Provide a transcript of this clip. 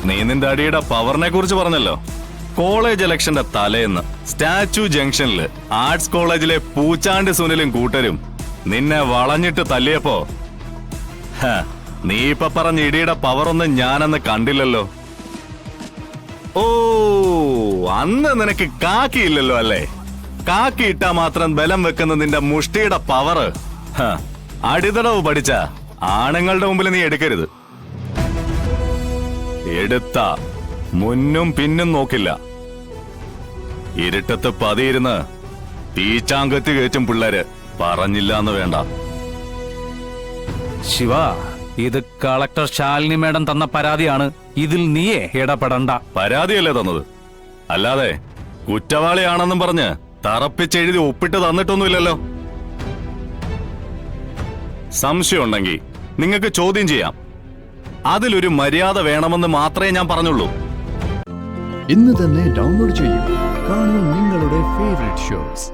നീ നിന്റെ അടിയുടെ പവറിനെ കുറിച്ച് പറഞ്ഞല്ലോ. കോളേജ് ഇലക്ഷന്റെ തലേന്ന് സ്റ്റാച്യു ജംഗ്ഷനില് ആർട്സ് കോളേജിലെ പൂച്ചാണ്ട് സുനിലും കൂട്ടരും നിന്നെ വളഞ്ഞിട്ട് തല്ലിയപ്പോ നീ ഇപ്പൊ പറഞ്ഞ ഇടിയുടെ പവറൊന്നും ഞാനന്ന് കണ്ടില്ലല്ലോ. ഓ, അന്ന് നിനക്ക് കാക്കിയില്ലല്ലോ അല്ലേ? കാക്കി ഇട്ടാ മാത്രം ബലം വെക്കുന്ന നിന്റെ മുഷ്ടിയുടെ പവറ് അടിതടവ് പഠിച്ച ആണുങ്ങളുടെ മുമ്പിൽ നീ എടുക്കരുത്. എടുത്ത മുന്നും പിന്നും നോക്കില്ല. ഇരുട്ടത്ത് പതിയിരുന്ന് തീച്ചാങ്കത്തി കയറ്റും പിള്ളേര് പറഞ്ഞില്ലാന്ന് വേണ്ട. ശിവ, ഇത് കളക്ടർ ശാലിനി മേഡം തന്ന പരാതിയാണ്. ഇതിൽ നീയേ ഇടപെടണ്ട. പരാതിയല്ലേ തന്നത്, അല്ലാതെ കുറ്റവാളിയാണെന്നും പറഞ്ഞ് തറപ്പിച്ചെഴുതി ഒപ്പിട്ട് തന്നിട്ടൊന്നുമില്ലല്ലോ. സംശയമുണ്ടെങ്കിൽ നിങ്ങൾക്ക് ചോദ്യം ചെയ്യാം. അതിലൊരു മര്യാദ വേണമെന്ന് മാത്രമേ ഞാൻ പറഞ്ഞുള്ളൂ. ഇന്ന് തന്നെ ഡൗൺലോഡ് ചെയ്യൂ. കാണൂ നിങ്ങളുടെ ഫേവറേറ്റ് ഷോസ്.